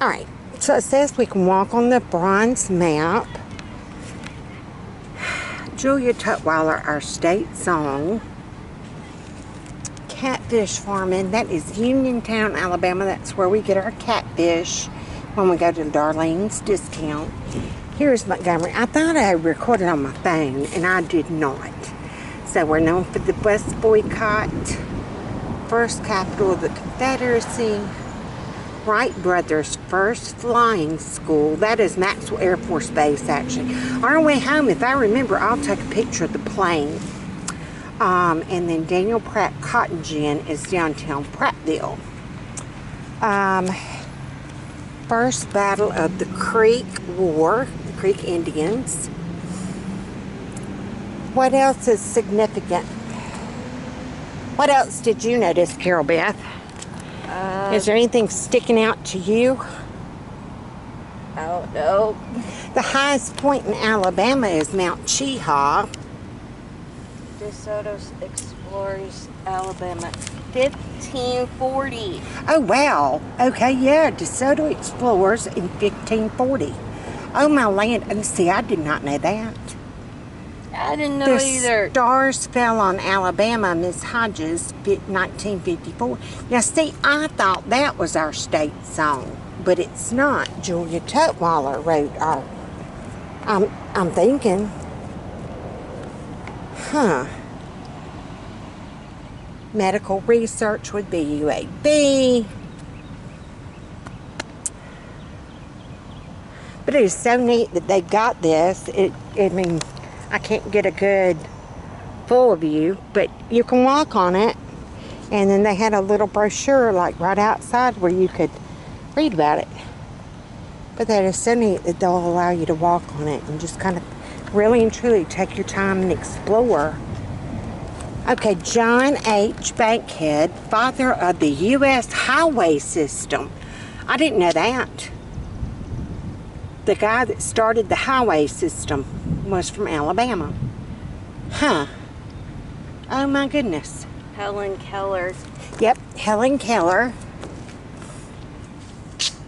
Alright, so it says we can walk on the bronze map. Julia Tutwiler, our state song. Catfish farming, that is Uniontown, Alabama. That's where we get our catfish when we go to Darlene's Discount. Here's Montgomery. I thought I recorded on my phone, and I did not. So we're known for the bus boycott, first capital of the Confederacy, Wright Brothers' first flying school. That is Maxwell Air Force Base, actually. On our way home, if I remember, I'll take a picture of the plane. And then Daniel Pratt Cotton Gin is downtown Prattville. First battle of the Creek War, the Creek Indians. What else is significant? What else did you notice, Carol Beth? Is there anything sticking out to you? I don't know. The highest point in Alabama is Mount Cheaha. DeSoto explores Alabama 1540. Oh, wow. Okay, yeah. DeSoto explores in 1540. Oh, my land. And see, I did not know that. I didn't know either. The stars fell on Alabama, Miss Hodges, 1954. Now, see, I thought that was our state song, but it's not. Julia Tutwiler wrote our... I'm thinking... Huh. Medical research would be UAB. But it is so neat that they got this. I mean, I can't get a good full view, but you can walk on it. And then they had a little brochure like right outside where you could read about it. But that is so neat that they'll allow you to walk on it and just kind of really and truly take your time and explore. Okay, John H. Bankhead, father of the U.S. highway system. I didn't know that. The guy that started the highway system was from Alabama. Huh. Oh my goodness. Helen Keller. Yep, Helen Keller.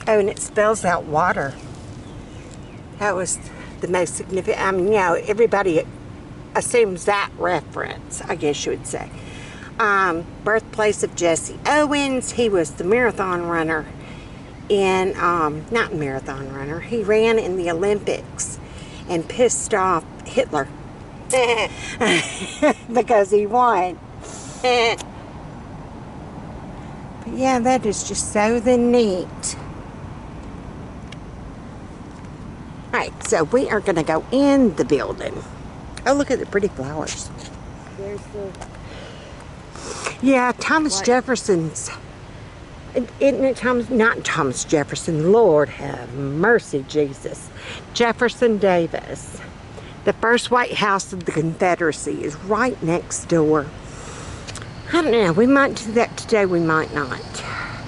Oh, and it spells out water. That was the most significant. I mean, you know, everybody assumes that reference, I guess you would say. Birthplace of Jesse Owens. He was the marathon runner in, not marathon runner, he ran in the Olympics and pissed off Hitler because he won. But yeah, that is just so neat. Alright, so we are going to go in the building. Oh, look at the pretty flowers. There's the... Yeah, Thomas Jefferson's... Isn't it not Thomas Jefferson, Lord have mercy, Jesus. Jefferson Davis. The first White House of the Confederacy is right next door. I don't know, we might do that today, we might not.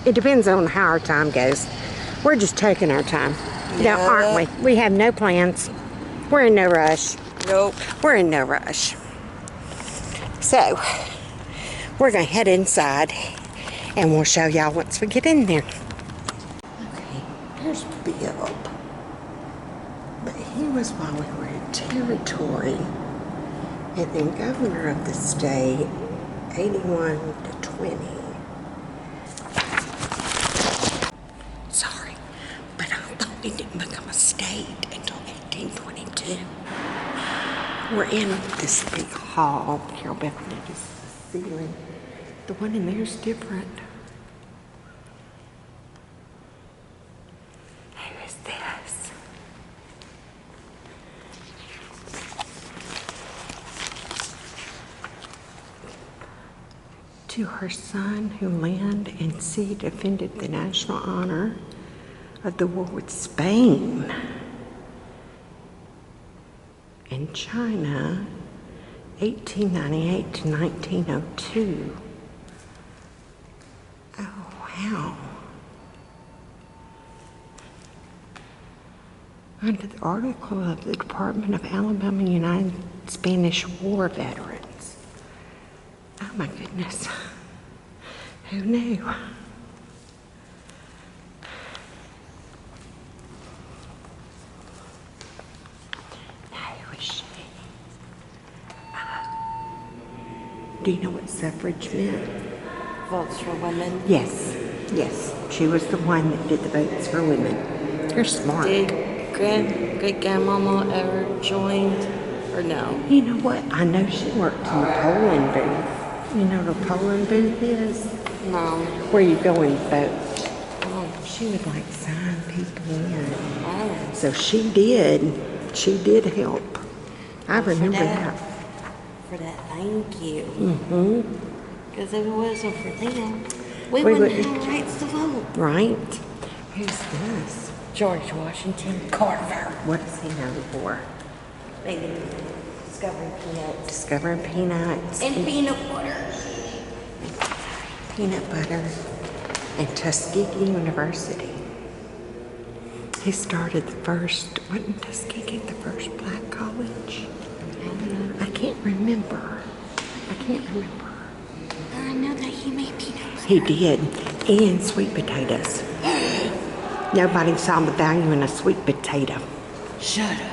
It depends on how our time goes. We're just taking our time. Yeah. No, aren't we? We have no plans. We're in no rush. Nope. We're in no rush. So, we're going to head inside and we'll show y'all once we get in there. Okay, here's Bill. But he was while we were in territory and then governor of the state, 81 to 20. Sorry, but I thought it didn't become a state until 1822. We're in this big hall. Carol Beth noticed the ceiling. The one in there is different. Who is this? To her son, who land and sea defended the national honor of the war with Spain and China, 1898 to 1902. Oh, wow. Under the article of the Department of Alabama United Spanish War Veterans. Oh my goodness. Who knew? Do you know what suffrage meant? Votes for women. Yes, yes. She was the one that did the votes for women. You're smart. Did great-grandmama ever join or no? You know what? I know she worked in the polling booth. You know what a polling booth is? No. Where you go and vote. She would like sign people in. Oh. So she did. She did help. I remember that. For that, thank you. Mm-hmm. Because if it wasn't for them, we We wouldn't wouldn't. have rights to vote. Right? Who's this? George Washington Carver. What is he known for? Maybe discovering peanuts. Discovering peanuts. And peanut butter. Peanut butter. And Tuskegee University. He started the first, wasn't Tuskegee the first black college? I can't remember. I know that he made peanut butter. He did. And sweet potatoes. Nobody saw the value in a sweet potato. Shut up.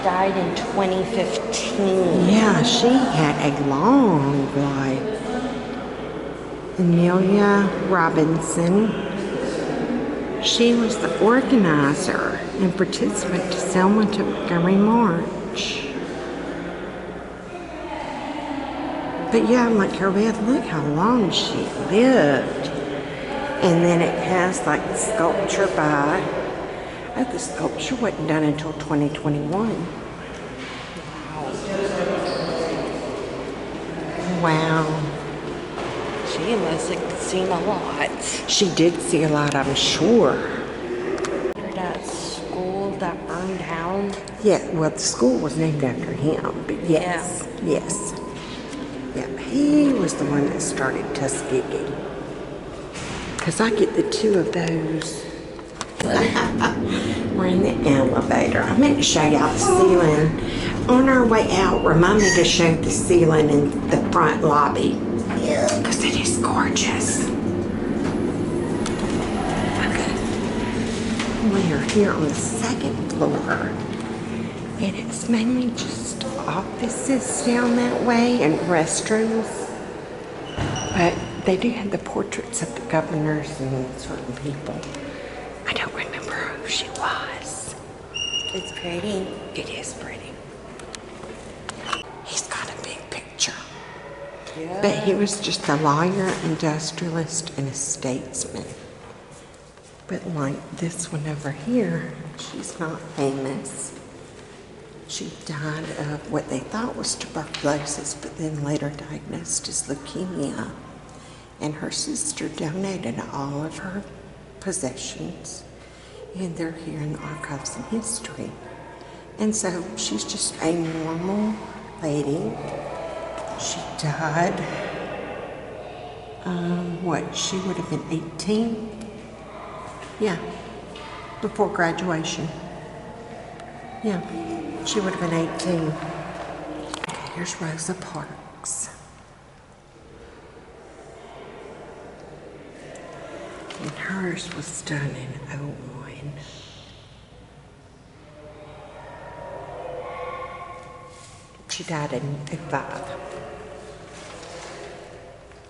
Died in 2015. Yeah, she had a long life. Amelia Robinson. She was the organizer and participant to Selma to Montgomery March. But yeah, like her bed, look how long she lived. And then it has like the sculpture by, the sculpture wasn't done until 2021. Wow. She must have seen a lot. She did see a lot, I'm sure. That school that burned down. Yeah, well, the school was named after him, but yes, yes. Yeah, he was the one that started Tuskegee. Because I get the two of those. We're in the elevator. I meant to show y'all the ceiling. On our way out, remind me to show the ceiling in the front lobby. Because it is gorgeous. Okay. We are here on the second floor. And it's mainly just offices down that way and restrooms. But they do have the portraits of the governors and certain people. I don't remember who she was. It's pretty. It is pretty. He's got a big picture. Yeah. But he was just a lawyer, industrialist, and a statesman. But like this one over here, she's not famous. She died of what they thought was tuberculosis, but then later diagnosed as leukemia. And her sister donated all of her possessions, and they're here in the archives and history. And so she's just a normal lady. She died, she would have been 18? Yeah, before graduation. Yeah, she would have been 18. Okay, here's Rosa Parks. And hers was done in 01. She died in 05.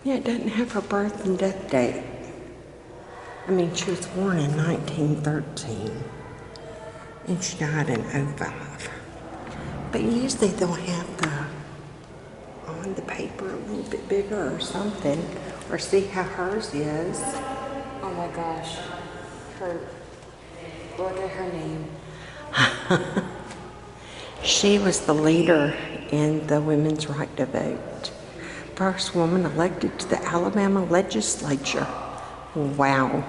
Yeah, it doesn't have her birth and death date. I mean, she was born in 1913. And she died in 05. But usually they'll have on the paper a little bit bigger or something. Or see how hers is. Oh my gosh. Look at her name. She was the leader in the women's right to vote. First woman elected to the Alabama legislature. Wow.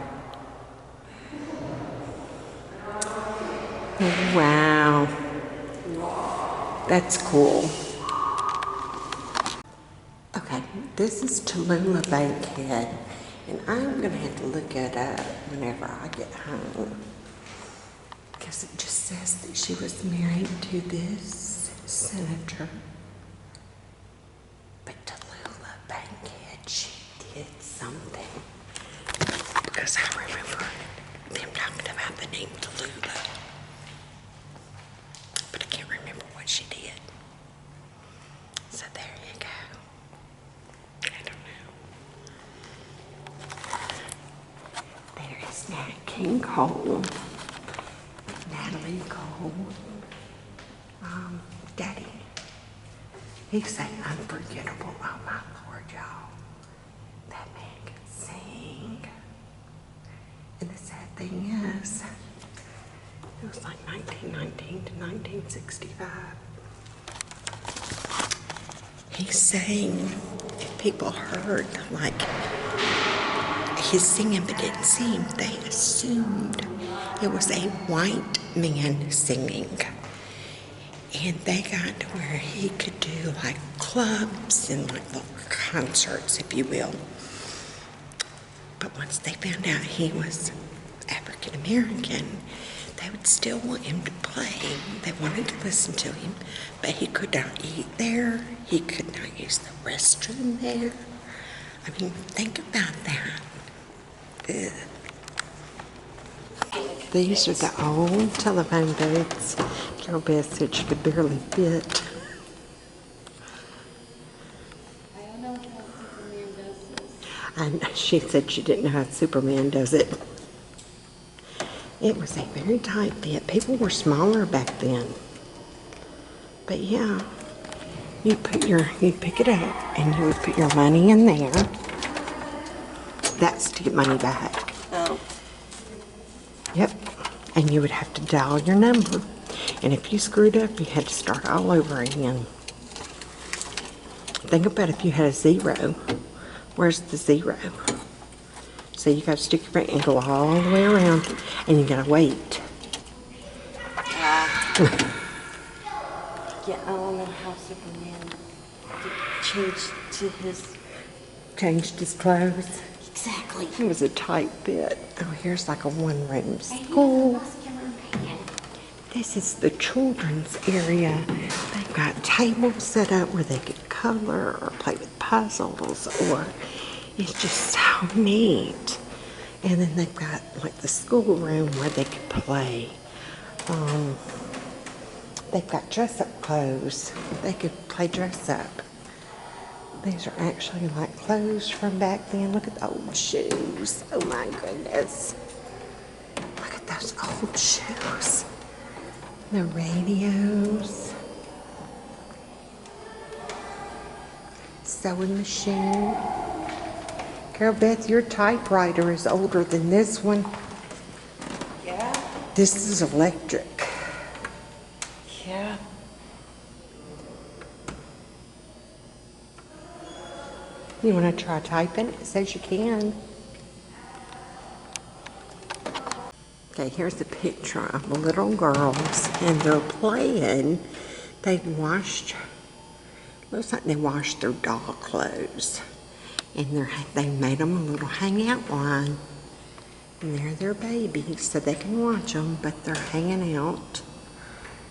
Wow. That's cool. Okay, this is Tallulah Bankhead, and I'm going to have to look it up whenever I get home. Because it just says that she was married to this senator. But Tallulah Bankhead, she did something. Because I remember them talking about the name Tallulah. King Cole, Natalie Cole, Daddy. He sang Unforgettable. Oh my Lord, y'all. That man can sing. And the sad thing is, it was like 1919 to 1965. He sang, people heard like his singing but didn't see him. They assumed it was a white man singing. And they got to where he could do like clubs and like little concerts, if you will. But once they found out he was African American, they would still want him to play. They wanted to listen to him, but he could not eat there. He could not use the restroom there. I mean, think about that. Ugh. These are the old telephone booths. Carol Beth said she could barely fit. I don't know how Superman does this. And she said she didn't know how Superman does it. It was a very tight fit. People were smaller back then. But yeah, you pick it up and you would put your money in there. That's to get money back. Oh. Yep. And you would have to dial your number. And if you screwed up, you had to start all over again. Think about if you had a zero. Where's the zero? So you got to stick your finger and go all the way around, and you got to wait. Yeah, I don't know how Superman Changed his clothes. Exactly. It was a tight fit. Oh, here's like a one-room school. This is the children's area. They've got tables set up where they could color or play with puzzles, or it's just so neat. And then they've got like the schoolroom where they could play. They've got dress-up clothes. They could play dress-up. These are actually like clothes from back then. Look at the old shoes. Oh my goodness. Look at those old shoes. The radios. Sewing machine. Carol Beth, your typewriter is older than this one. Yeah? This is electric. Yeah. You want to try typing? It says you can. Okay, here's a picture of the little girls, and they're playing. Looks like they washed their doll clothes. And they made them a little hangout line. And they're their babies, so they can watch them, but they're hanging out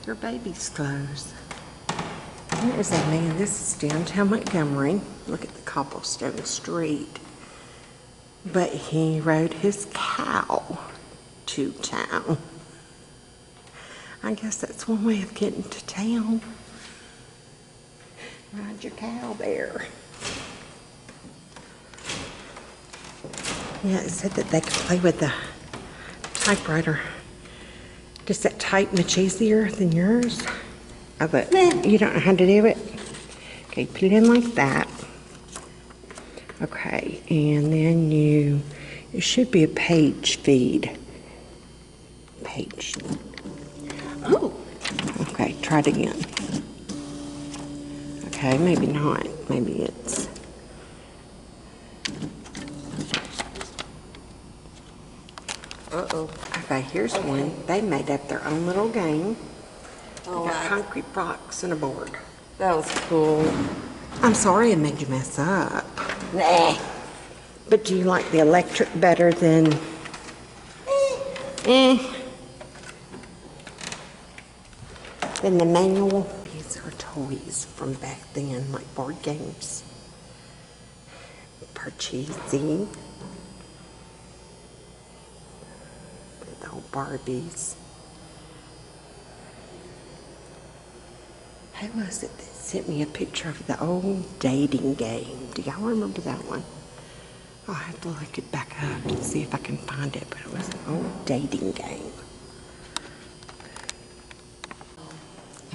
their babies' clothes. There's that man. This is downtown Montgomery. Look at the cobblestone street. But he rode his cow to town. I guess that's one way of getting to town. Ride your cow there. Yeah, it said that they could play with the typewriter. Does that type much easier than yours? Oh, but you don't know how to do it? Okay, put it in like that. Okay, and then it should be a page feed. Page. Oh, okay, try it again. Okay, maybe not. Maybe it's... Uh-oh. Okay, here's one. They made up their own little game. Oh, They got concrete blocks and a board. that was cool. I'm sorry I made you mess up. Nah. But do you like the electric better than... than the manual? These are toys from back then, like board games. Parcheesi. The old Barbies. Who was it that sent me a picture of the old dating game? Do y'all remember that one? I'll have to look it back up and see if I can find it, but it was an old dating game.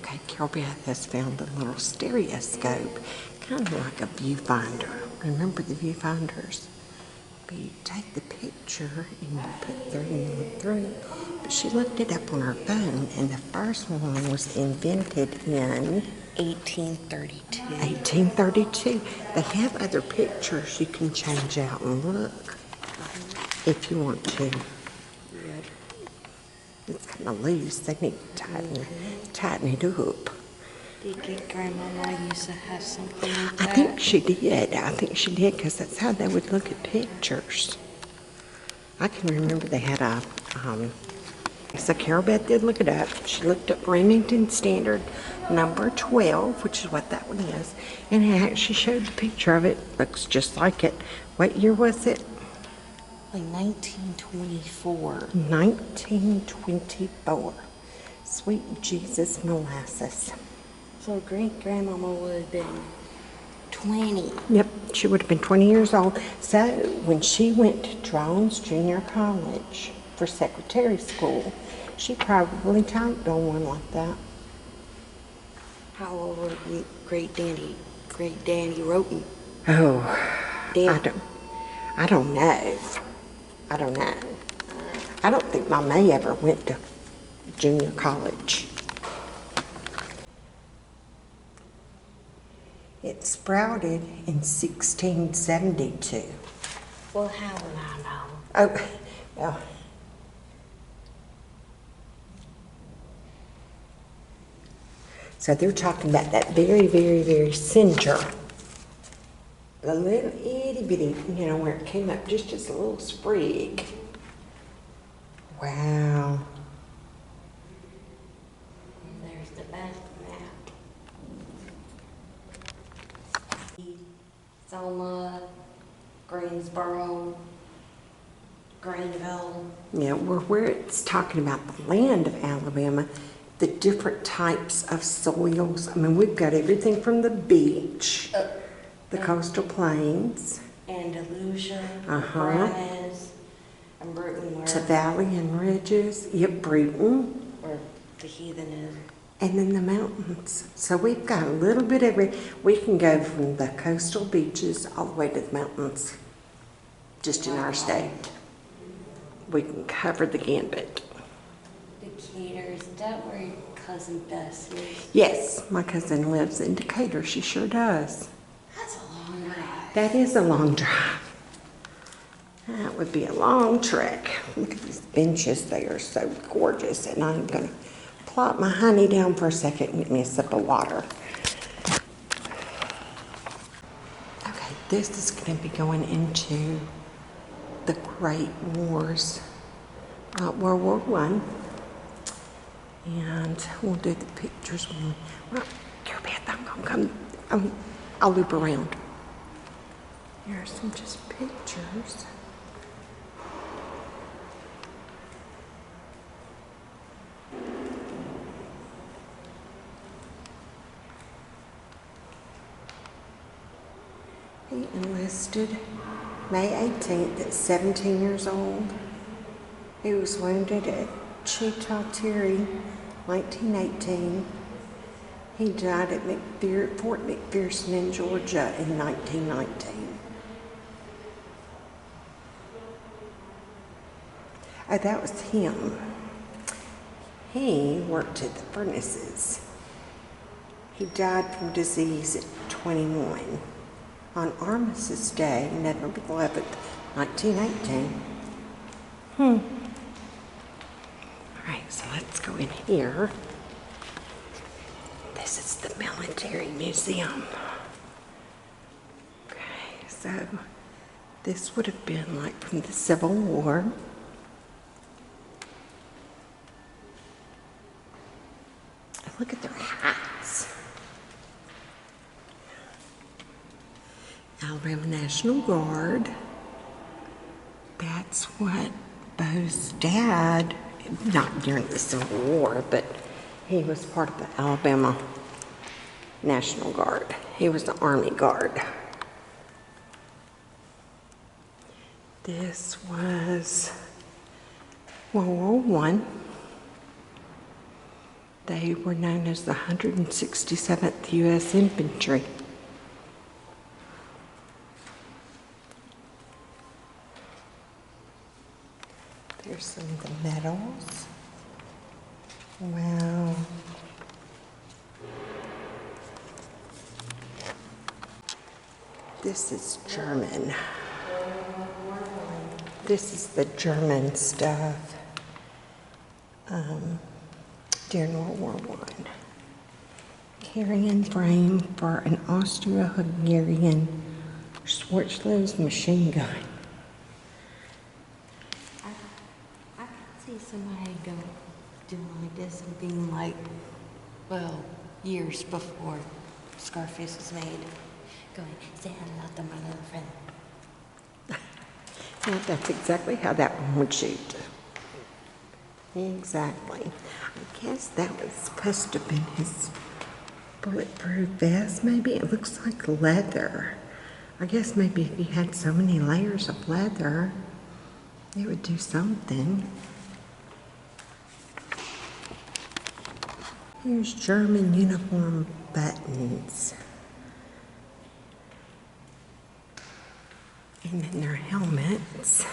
Okay, Carol Beth has found a little stereoscope, kind of like a viewfinder. Remember the viewfinders? But you take the picture and you put 3 and 1 through. But she looked it up on her phone, and the first one was invented in 1832. 1832. They have other pictures you can change out and look if you want to. It's kind of loose. They need to tighten it up. Did your grandmama used to have something like that? I think she did. I think she did, because that's how they would look at pictures. I can remember they had a, so Carol Beth did look it up. She looked up Remington Standard number 12, which is what that one is. And it actually showed the picture of it. Looks just like it. What year was it? Like 1924. 1924. Sweet Jesus molasses. So great-grandmama would have been 20. Yep, she would have been 20 years old. So when she went to Drones Junior College for secretary school, she probably typed on one like that. How old were great-daddy Roten? Oh, Dan. I don't know. I don't know. I don't think my May ever went to junior college. It sprouted in 1672. Well, how would I know? Oh, well. So they're talking about that very, very, very cinder. The little itty bitty, you know, where it came up just as a little sprig. Wow. And there's the back map. Selma, Greensboro, Greenville. Yeah, where it's talking about the land of Alabama, the different types of soils. I mean, we've got everything from the beach, the coastal plains, Andalusia, Uh-huh. Branners, and Bruton, to valley and ridges. Yep, Bruton. where the heathen is. And then the mountains. So we've got a little bit of we can go from the coastal beaches all the way to the mountains, just in our state. We can cover the gambit. Decatur, is that where your cousin Bess is? Yes, my cousin lives in Decatur. She sure does. That's a long drive. That is a long drive. That would be a long trek. Look at these benches. They are so gorgeous. And I'm going to plop my honey down for a second and get me a sip of water. Okay, this is going to be going into the Great Wars, World War I. And we'll do the pictures when Beth, I'm going to come. I'll loop around. Here are some just pictures. He enlisted May 18th at 17 years old. He was wounded at Chitotiri, 1918. He died at Fort McPherson in Georgia in 1919. Oh, that was him. He worked at the furnaces. He died from disease at 21 on Armistice Day, November 11th, 1918. All right, so let's go in here. This is the Military Museum. Okay, so this would have been like from the Civil War. Look at their hats. Alabama National Guard. That's what Bo's dad, not during the Civil War, but he was part of the Alabama National Guard. He was the Army Guard. This was World War I. They were known as the 167th U.S. Infantry. There's some of the medals. Wow. This is German. This is the German stuff during World War I. Carrying frame for an Austro-Hungarian Schwarzlose machine gun. I could see somebody doing like this and being like, well, years before Scarface was made, going, say hello to my little friend. Yeah, that's exactly how that one would shoot. Exactly. I guess that was supposed to have been his bulletproof vest, maybe. It looks like leather. I guess maybe if you had so many layers of leather, it would do something. Here's German uniform buttons. And then their helmets.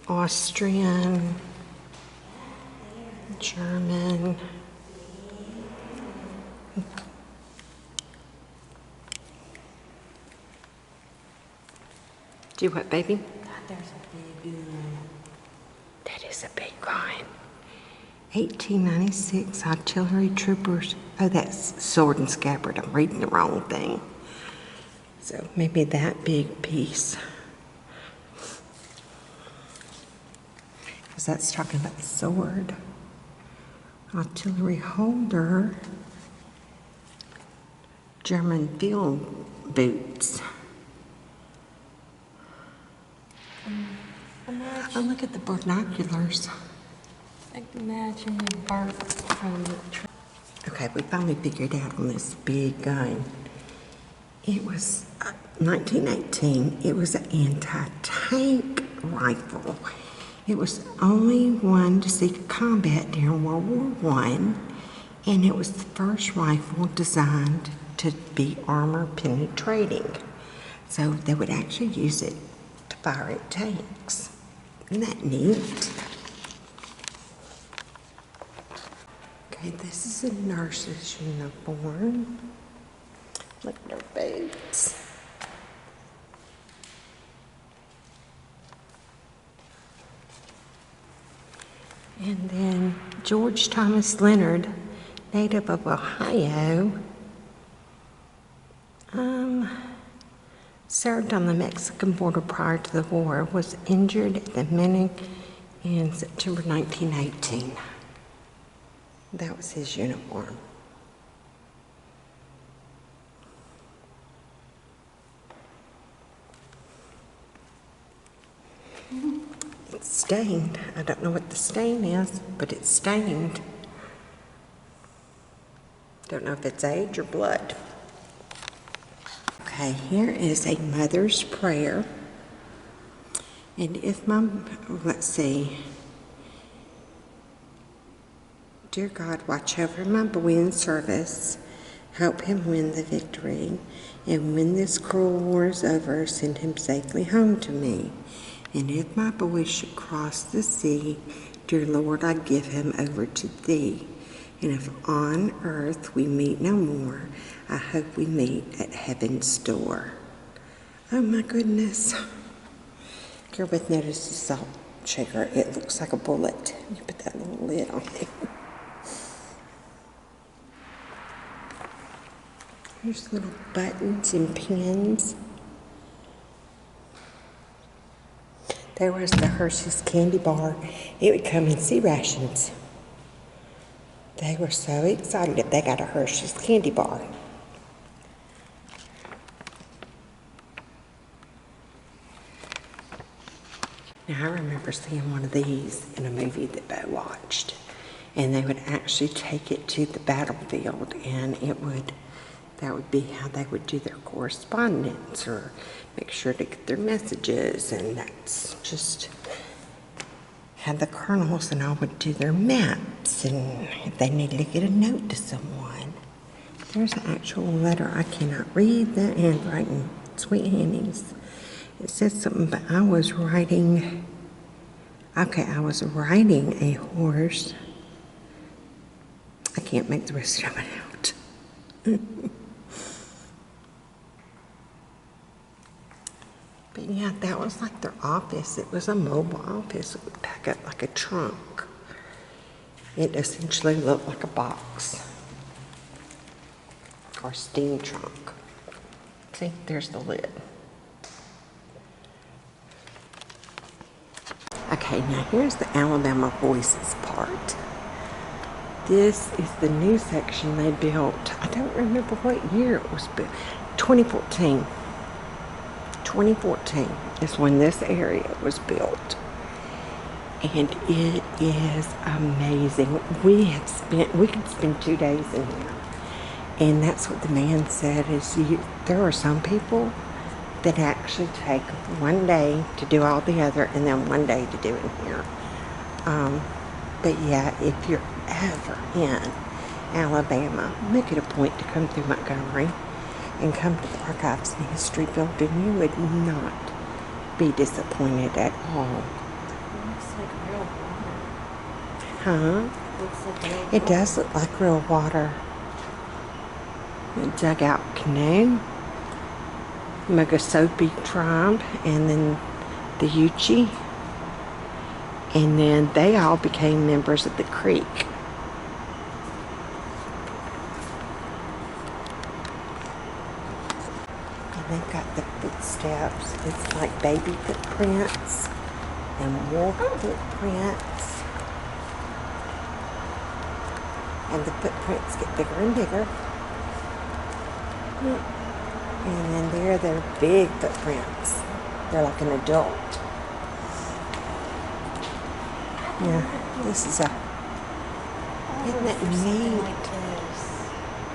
Austrian, German. Do what, baby? There's a big one. That is a big one. 1896 artillery troopers. Oh, that's sword and scabbard. I'm reading the wrong thing. So maybe that big piece. Because that's talking about the sword. Artillery holder. German field boots. Oh, look at the binoculars. Imagine a bark from the tree. Okay, we finally figured out on this big gun. It was 1918. It was an anti-tank rifle. It was only one to see combat during World War I, and it was the first rifle designed to be armor penetrating. So they would actually use it to fire at tanks. Isn't that neat? Okay, this is a nurse's uniform. Look at their boots. And then George Thomas Leonard, native of Ohio, served on the Mexican border prior to the war, was injured at the Munich in September 1918. That was his uniform. It's stained. I don't know what the stain is, but it's stained. Don't know if it's age or blood. Okay, here is a mother's prayer. And if let's see. Dear God, watch over my boy in service. Help him win the victory. And when this cruel war is over, send him safely home to me. And if my boy should cross the sea, dear Lord, I give him over to thee. And if on earth we meet no more, I hope we meet at heaven's door. Oh my goodness. Girl with notice the salt shaker. It looks like a bullet. You put that little lid on it. Here's little buttons and pins. There was the Hershey's candy bar. It would come in sea rations. They were so excited if they got a Hershey's candy bar. Now I remember seeing one of these in a movie that I watched. And they would actually take it to the battlefield, and that would be how they would do their correspondence or make sure to get their messages. And that's just how the colonels and all would do their maps, and if they needed to get a note to someone. There's an actual letter. I cannot read the handwriting. Sweet Henny's. It says something, but I was riding. Okay, I was riding a horse. I can't make the rest of it out. But yeah, that was like their office. It was a mobile office. It would pack up like a trunk. It essentially looked like a box or steam trunk. See, there's the lid. Okay, now here's the Alabama Voices part. This is the new section they built. I don't remember what year it was built. 2014. 2014 is when this area was built. And it is amazing. We could spend 2 days in here. And that's what the man said, is there are some people that actually take 1 day to do all the other and then 1 day to do in here. But yeah, if you're ever in Alabama, make it a point to come through Montgomery and come to the Archives and History Building. You would not be disappointed at all. It looks like real water. Huh? Looks like real It does look like real water. A dugout canoe, Mugosopi tribe, and then the Yuchi, and then they all became members of the Creek. And they've got the footsteps. It's like baby footprints and wolf footprints. And the footprints get bigger and bigger. And then there, they're big footprints. They're like an adult. Yeah, this is a. Isn't that neat? Like this.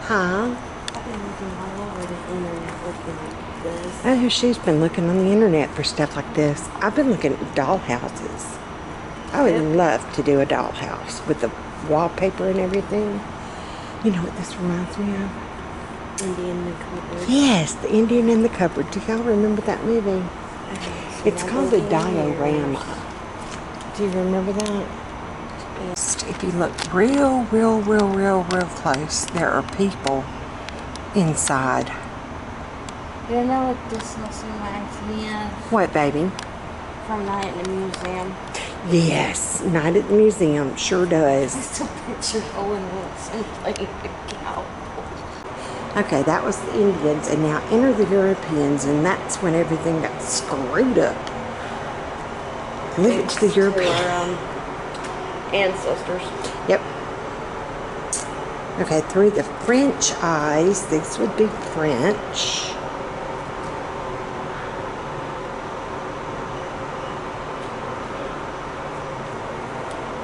Huh? I've been looking all over the internet looking like this. Oh, she's been looking on the internet for stuff like this. I've been looking at dollhouses. I would love to do a dollhouse with the wallpaper and everything. You know what this reminds me of? Indian in the cupboard. Yes, the Indian in the Cupboard. Do y'all remember that movie? It's called a diorama. Do you remember that? Yes. If you look real close, there are people inside. You know what this also reminds me of? What, baby? From Night in the Museum. Yes, Night at the Museum sure does. Just a picture of Owen Wilson playing the cowboy. Okay, that was the Indians, and now enter the Europeans, and that's when everything got screwed up. Leave it to the Europeans. Ancestors. Yep. Okay, through the French eyes, this would be French.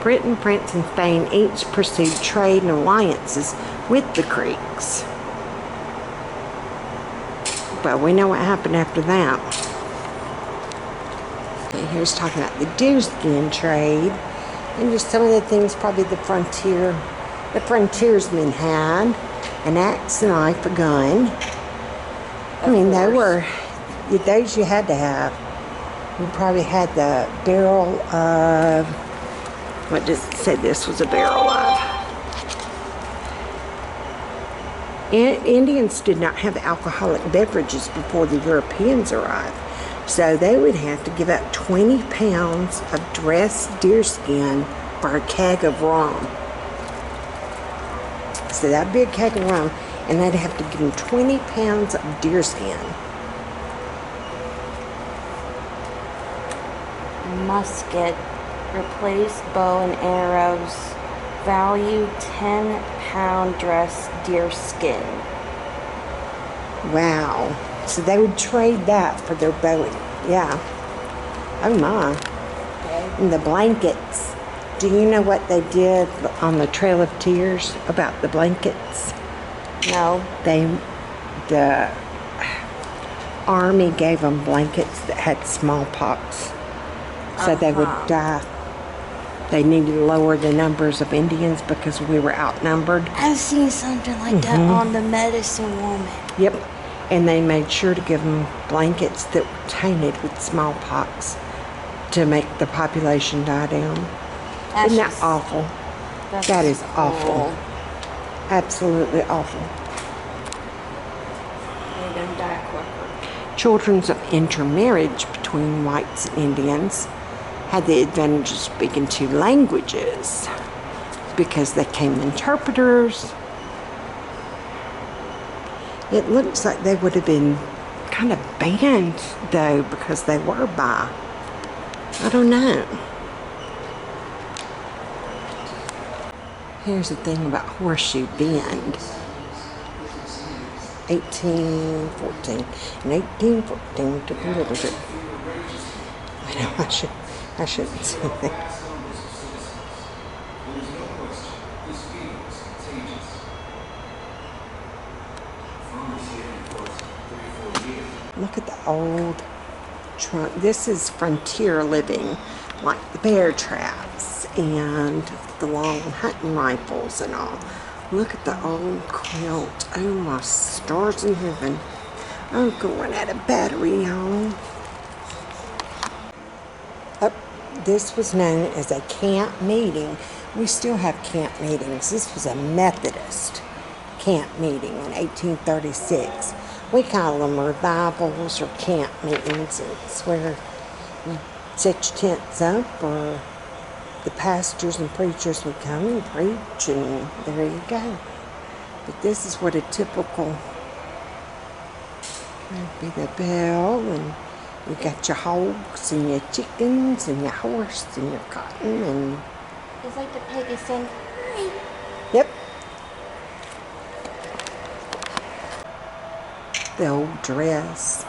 Britain, France, and Spain each pursued trade and alliances with the Creeks. But we know what happened after that. Okay, here's talking about the deerskin trade and just some of the things probably the frontiersmen had: an axe, a knife, a gun. I mean, they were those you had to have. You probably had the barrel of, what does it say this was a barrel of? Indians did not have alcoholic beverages before the Europeans arrived, so they would have to give up 20 pounds of dressed deerskin for a keg of rum. So that'd be a keg of rum, and they'd have to give them 20 pounds of deerskin. Musket. Replace bow and arrows. Value 10-pound dressed deer skin. Wow. So they would trade that for their bowing. Yeah. Oh my. Okay. And the blankets. Do you know what they did on the Trail of Tears about the blankets? No. They the Army gave them blankets that had smallpox, so they would die. They needed to lower the numbers of Indians because we were outnumbered. I've seen something like that on the Medicine Woman. Yep. And they made sure to give them blankets that were tainted with smallpox to make the population die down. Isn't that awful? That is awful. Absolutely awful. They're going to die quicker. Children of intermarriage between whites and Indians had the advantage of speaking two languages because they came interpreters. It looks like they would have been kind of banned though because they were bi. I don't know. Here's the thing about Horseshoe Bend. 1814. In 1814 to be little. I know I shouldn't say that. Look at the old trunk. This is frontier living, like the bear traps and the long hunting rifles and all. Look at the old quilt. Oh my stars in heaven. I'm going at a battery, y'all. This was known as a camp meeting. We still have camp meetings. This was a Methodist camp meeting in 1836. We call them revivals or camp meetings. It's where you set your tents up, or the pastors and preachers would come and preach, and there you go. But this is what a typical, there'd be the bell, and you got your hogs and your chickens and your horse and your cotton, and It's like the pig is saying, hi. yep. The old dress.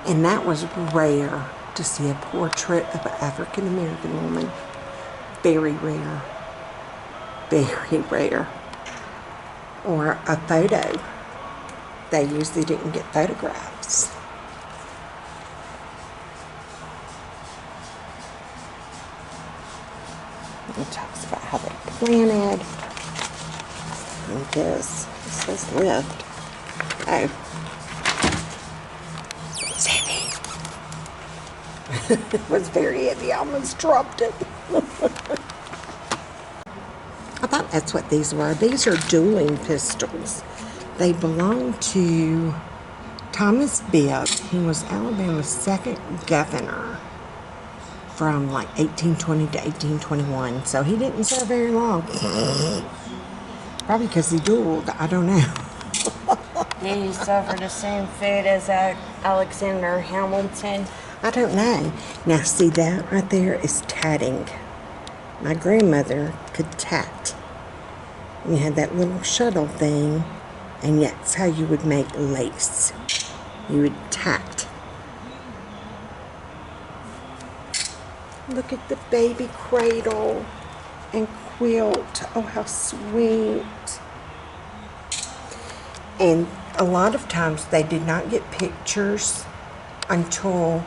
And that was rare to see a portrait of an African American woman. Very rare. Very rare. Or a photo. They usually didn't get photographs. It talks about how they planted. And this says lift. Oh. It's heavy. It was very heavy. I almost dropped it. I thought that's what these were. These are dueling pistols. They belong to Thomas Bibb. He was Alabama's second governor from like 1820 to 1821. So he didn't serve very long. Probably because he dueled. I don't know. Did he suffer the same fate as Alexander Hamilton? I don't know. Now see, that right there is tatting. My grandmother could tat. You had that little shuttle thing, and that's how you would make lace. You would tat. Look at the baby cradle and quilt. Oh, how sweet. And a lot of times they did not get pictures until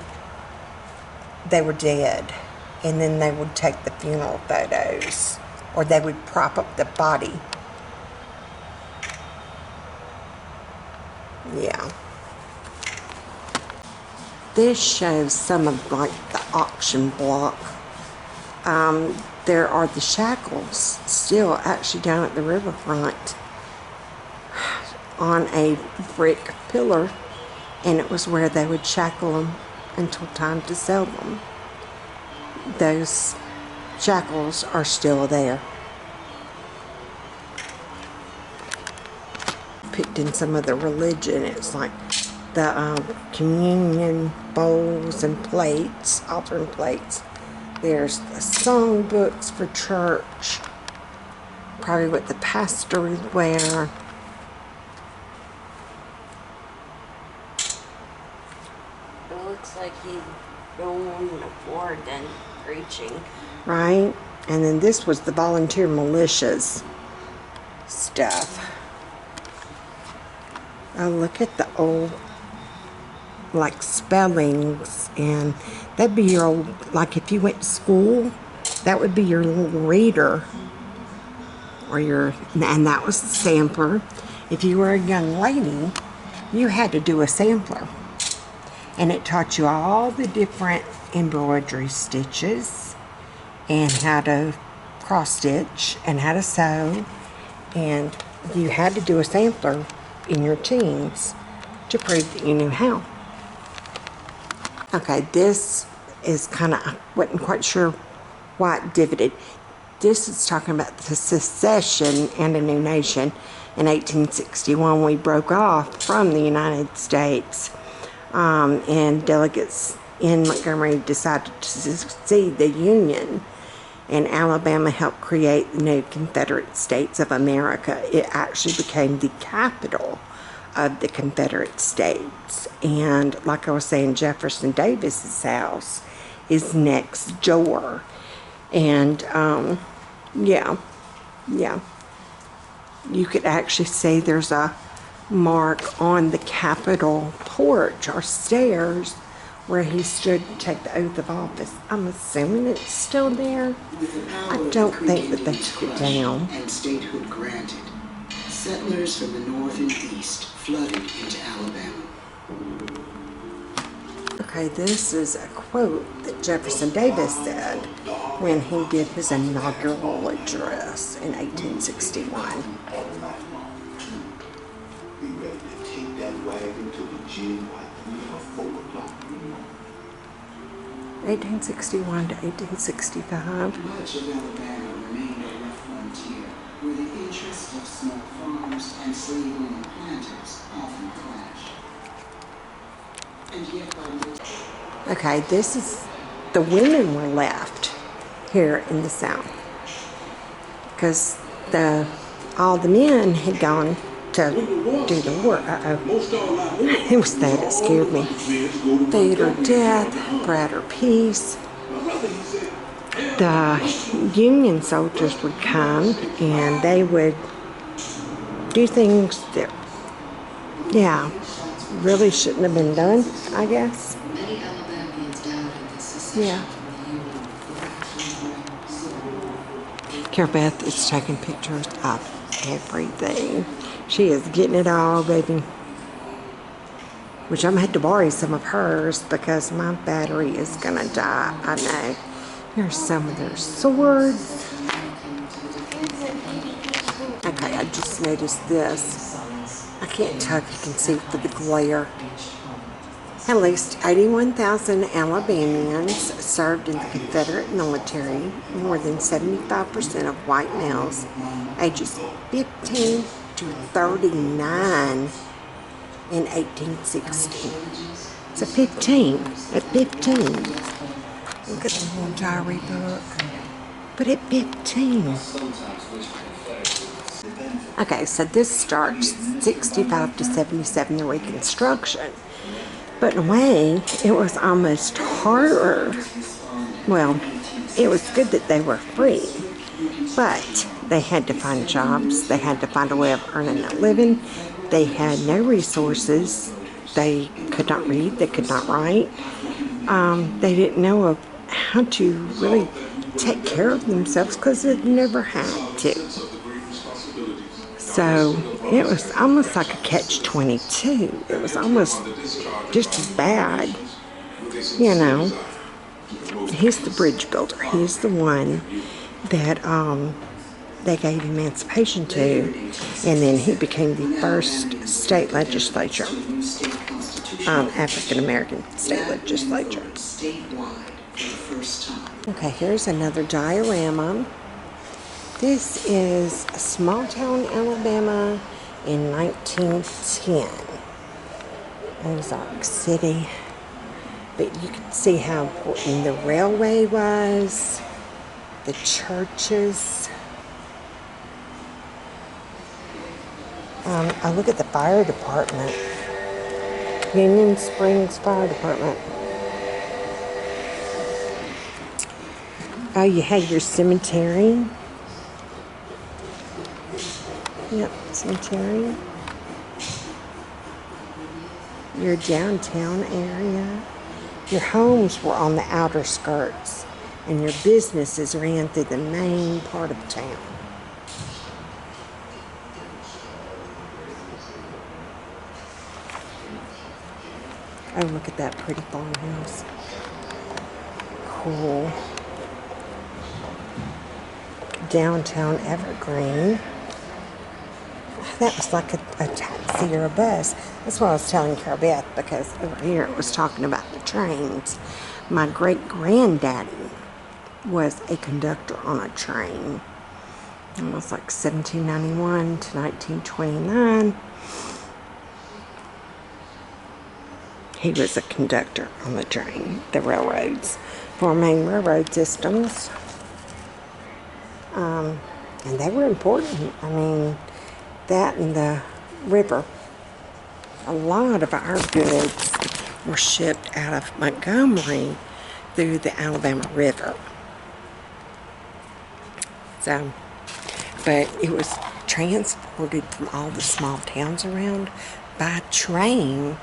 they were dead. And then they would take the funeral photos, or they would prop up the body. Yeah. This shows some of like the auction block. There are the shackles still actually down at the riverfront on a brick pillar, and it was where they would shackle them until time to sell them. Those shackles are still there. Picked in some of the religion. It's like the communion bowls and plates, offering plates. There's the song books for church, probably what the pastor would wear. It looks like he's going forward than preaching. Right? And then this was the volunteer militias stuff. I look at the old, like, spellings, and that'd be your old, like, if you went to school, that would be your little reader, or and that was the sampler. If you were a young lady, you had to do a sampler, and it taught you all the different embroidery stitches, and how to cross stitch, and how to sew, and you had to do a sampler in your teens to prove that you knew how. Okay, this is kind of, I wasn't quite sure why it divided. This is talking about the secession and a new nation. In 1861, we broke off from the United States, and delegates in Montgomery decided to secede the Union, and Alabama helped create the new Confederate States of America. It actually became the capital of the Confederate States. And like I was saying, Jefferson Davis's house is next door. And yeah, you could actually see there's a mark on the Capitol porch or stairs where he stood to take the oath of office. I'm assuming it's still there. I don't think that they took it down. And statehood granted. Settlers from the north and east flooded into Alabama. Okay, this is a quote that Jefferson Davis said when he did his inaugural address in 1861. Be ready to take that wagon to the gym by 3 or 4 o'clock in the morning. 1861 to 1865. Much of Alabama remained a rough frontier, where the interests of small farmers and slave-owning planters often clashed. And yet by Okay, this is, the women were left here in the South because all the men had gone to do the work. It was that it scared me. Fate or death, bread or peace. The Union soldiers would come and they would do things that, yeah, really shouldn't have been done, I guess. Many Alabamians doubted the secession Yeah. from the Union were Carol Beth is taking pictures of everything. She is getting it all, baby. Which I'm going to have to borrow some of hers because my battery is going to die. I know. Here's some of their swords. Okay, I just noticed this. I can't tell if you can see for the glare. At least 81,000 Alabamians served in the Confederate military. More than 75% of white males ages 15 to 39 in 1860. So 15, at 15. Look at the little diary book. But at 15. Okay, so this starts 65 to 77, the Reconstruction. But in a way, it was almost harder. Well, it was good that they were free, but they had to find jobs. They had to find a way of earning a living. They had no resources. They could not read. They could not write. They didn't know of how to really take care of themselves because they never had to. So it was almost like a catch-22. It was almost just as bad, you know. He's the bridge builder. He's the one that they gave emancipation to, and then he became the first state legislature, African American state legislature. statewide for the first time. Okay, here's another diorama. This is a small town, Alabama, in 1910. Ozark City. But you can see how important the railway was, the churches. I look at the fire department. Union Springs Fire Department. Oh, you had your cemetery. Yep, cemetery. your downtown area. Your homes were on the outer skirts, and your businesses ran through the main part of town. Oh, look at that pretty farmhouse. Cool. Downtown Evergreen. That was like a taxi or a bus. That's what I was telling Carol Beth, because over here it was talking about the trains. My great-granddaddy was a conductor on a train. It was like 1791 to 1929. He was a conductor on the train, the railroads, for main railroad systems. And they were important. I mean, that and the river. A lot of our goods were shipped out of Montgomery through the Alabama River. So, but it was transported from all the small towns around by train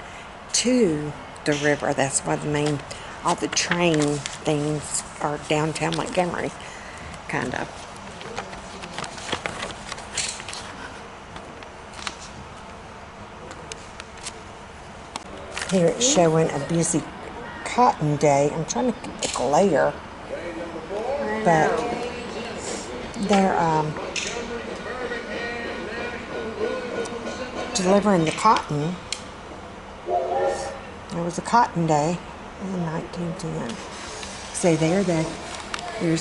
to the river. That's why all the train things are downtown Montgomery, kind of. Here it's showing a busy cotton day. I'm trying to get the glare, but they're delivering the cotton. It was a cotton day in 1910. See there's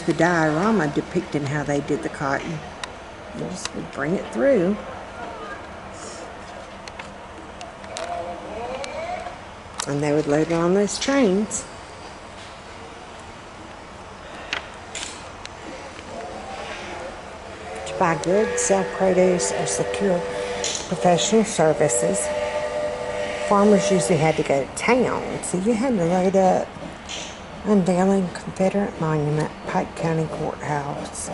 the diorama depicting how they did the cotton. They just would bring it through. And they would load it on those trains. To buy goods, sell produce, or secure professional services, farmers usually had to go to town. So you had to load up. Unveiling Confederate Monument, Pike County Courthouse,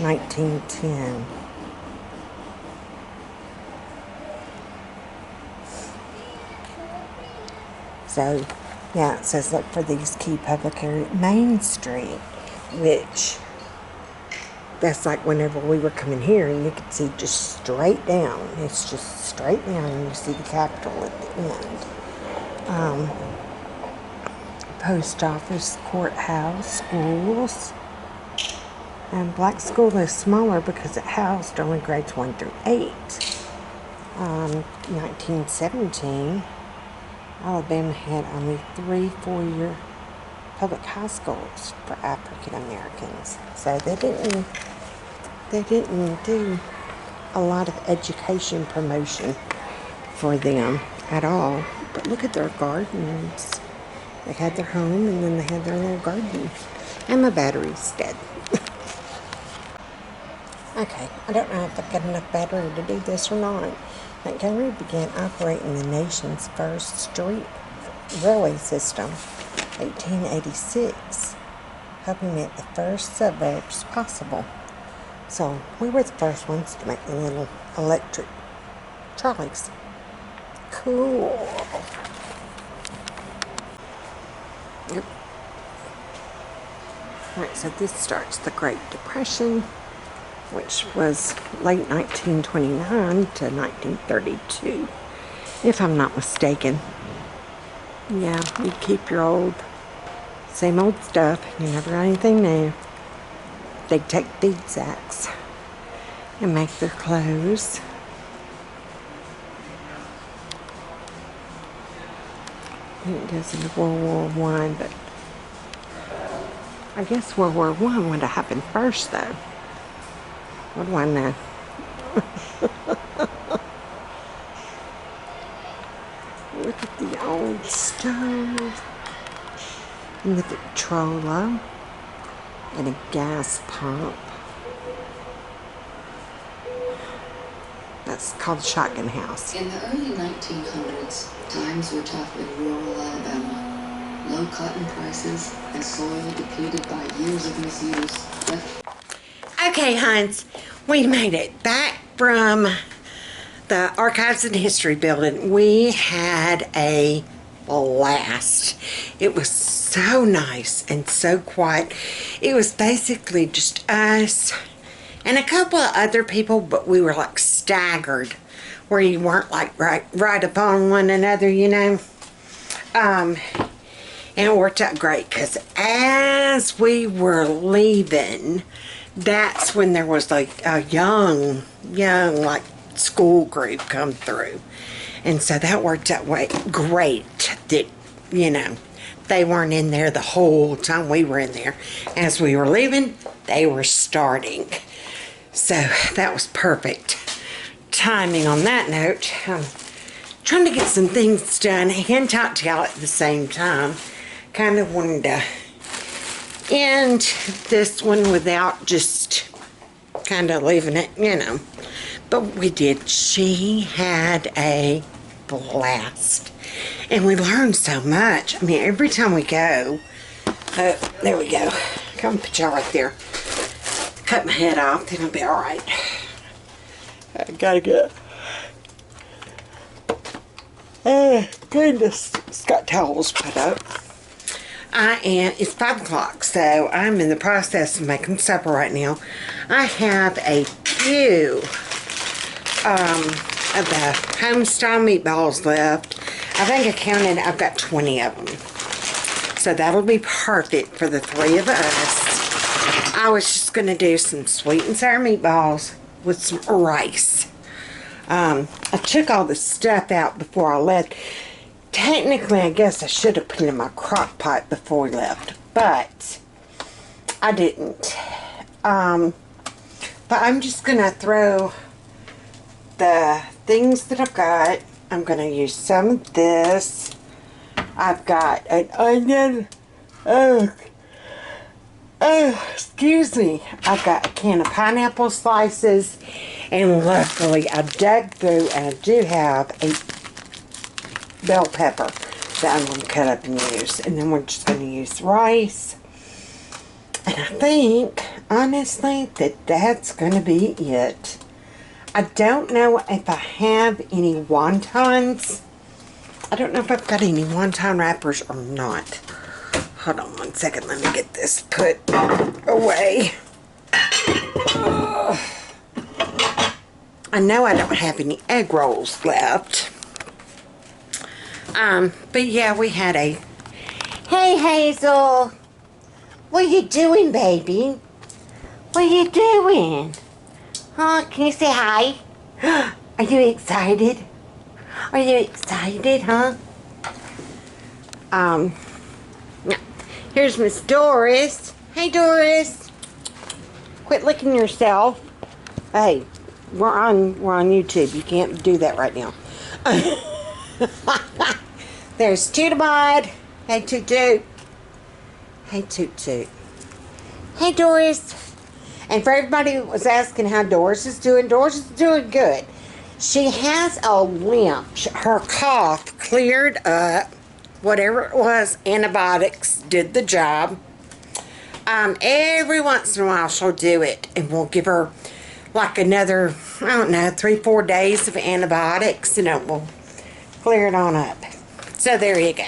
1910. So, yeah, it says look for these key public areas. Main Street, which, that's like whenever we were coming here and you could see just straight down. It's just straight down and you see the Capitol at the end. Post office, courthouse, schools. And Black School is smaller because it housed only grades 1 through 8. 1917. Alabama had only 3 4-year public high schools for African Americans. So they didn't do a lot of education promotion for them at all. But look at their gardens. They had their home and then they had their little garden. And my battery's dead. Okay, I don't know if I've got enough battery to do this or not. Montgomery began operating the nation's first street railway system, 1886, helping make the first suburbs possible. So we were the first ones to make the little electric trolleys. Cool. Yep. Alright, so this starts the Great Depression, which was late 1929 to 1932, if I'm not mistaken. Yeah, you keep your same old stuff. You never got anything new. They take feed sacks and make their clothes. I think it goes into World War I, but I guess World War I would have happened first, though. What do I know? Look at the old stove. And the Victrola. And a gas pump. That's called Shotgun House. In the early 1900s, times were tough in rural Alabama. Low cotton prices and soil depleted by years of misuse left. Okay, Hans, we made it back from the Archives and History Building, we had a blast. It was so nice and so quiet. It was basically just us and a couple of other people, but we were like staggered, where you weren't like right upon one another, you know. And it worked out great, because as we were leaving, that's when there was like a young like school group come through. And so that worked out great that, you know, they weren't in there the whole time we were in there. As we were leaving, they were starting. So that was perfect timing on that note. I'm trying to get some things done and talk to y'all at the same time. Kind of wanted to end this one without just kind of leaving it, you know. But we did. She had a blast. And we learned so much. I mean, every time we go, there we go. Come put y'all right there. Cut my head off, then I'll be alright. I gotta get. Goodness, it's got towels put up. It's 5 o'clock, so I'm in the process of making supper right now. I have a few of the homestyle meatballs left. I think I counted, I've got 20 of them. So that'll be perfect for the 3 of us. I was just going to do some sweet and sour meatballs with some rice. I took all the stuff out before I left. Technically, I guess I should have put it in my crock pot before we left, but I didn't. But I'm just going to throw the things that I've got. I'm going to use some of this. I've got an onion. Excuse me. I've got a can of pineapple slices. And luckily, I dug through and I do have a bell pepper that I'm going to cut up and use. And then we're just going to use rice. And I think, honestly, that that's going to be it. I don't know if I have any wontons. I don't know if I've got any wonton wrappers or not. Hold on one second. Let me get this put away. I know I don't have any egg rolls left. But yeah, we had a... Hey, Hazel. What are you doing, baby? What are you doing? Huh? Can you say hi? Are you excited? Are you excited, huh? Here's Miss Doris. Hey, Doris. Quit licking yourself. Hey, we're on YouTube. You can't do that right now. There's Tootabod. Hey, Toot Toot. Hey, Toot Toot. Hey, Doris. And for everybody who was asking how Doris is doing good. She has a limp. Her cough cleared up. Whatever it was, antibiotics did the job. Every once in a while she'll do it, and we'll give her like another, I don't know, 3-4 days of antibiotics, and it will clear it on up. So there you go.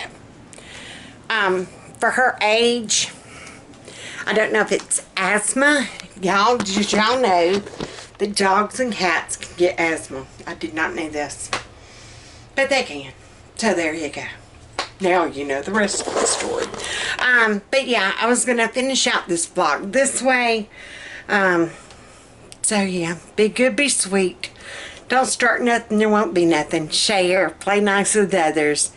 For her age, I don't know if it's asthma. Y'all know that dogs and cats can get asthma. I did not know this, but they can. So there you go. Now you know the rest of the story. But yeah, I was going to finish out this vlog this way. So yeah, be good, be sweet. Don't start nothing, there won't be nothing. Share, play nice with others.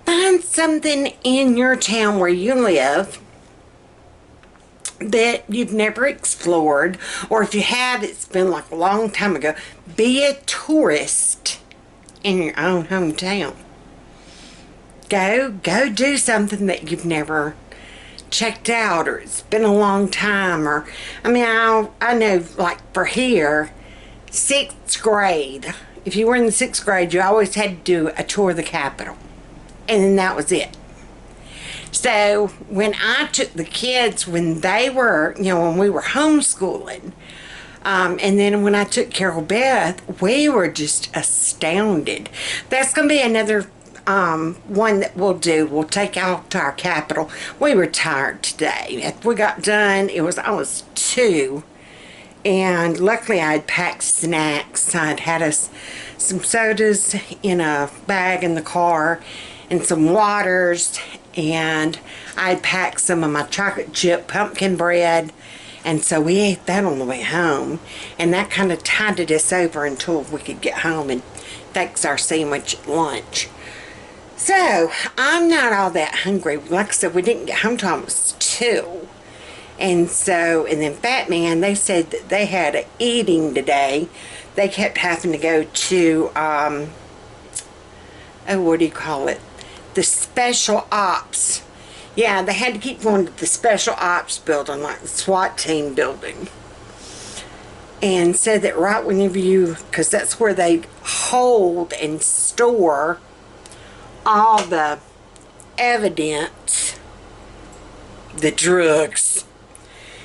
Find something in your town where you live that you've never explored. Or if you have, it's been like a long time ago. Be a tourist in your own hometown. Go do something that you've never checked out, or it's been a long time, or I mean, I know, like for here, 6th grade, if you were in the 6th grade, you always had to do a tour of the Capitol, and then that was it. So when I took the kids, when they were, you know, when we were homeschooling, And then when I took Carol Beth, we were just astounded. That's going to be another one that we'll do. We'll take out to our capital. We were tired today. After we got done, it was almost 2. And luckily I had packed snacks. I'd had us some sodas in a bag in the car and some waters. And I'd packed some of my chocolate chip pumpkin bread. And so we ate that on the way home. And that kind of tided us over until we could get home and fix our sandwich at lunch. So, I'm not all that hungry. Like I said, we didn't get home till almost 2. And so, and then FATMAN, they said that they had an eating today. They kept having to go to, oh, what do you call it? The special ops. Yeah, they had to keep going to the special ops building, like the SWAT team building. And said that right whenever you, because that's where they hold and store all the evidence, the drugs,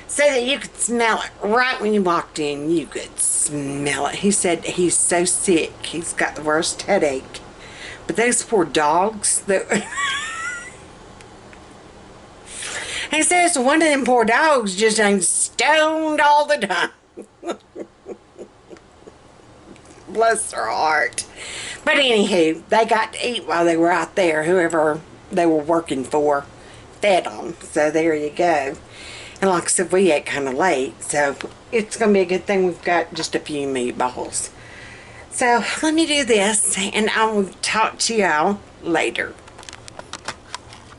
so that you could smell it right when you walked in. You could smell it. He said he's so sick, he's got the worst headache. But those poor dogs that he says one of them poor dogs just ain't stoned all the time. Bless their heart. But anywho, they got to eat while they were out there. Whoever they were working for fed them. So there you go. And like I said, we ate kind of late. So it's going to be a good thing we've got just a few meatballs. So let me do this and I will talk to y'all later.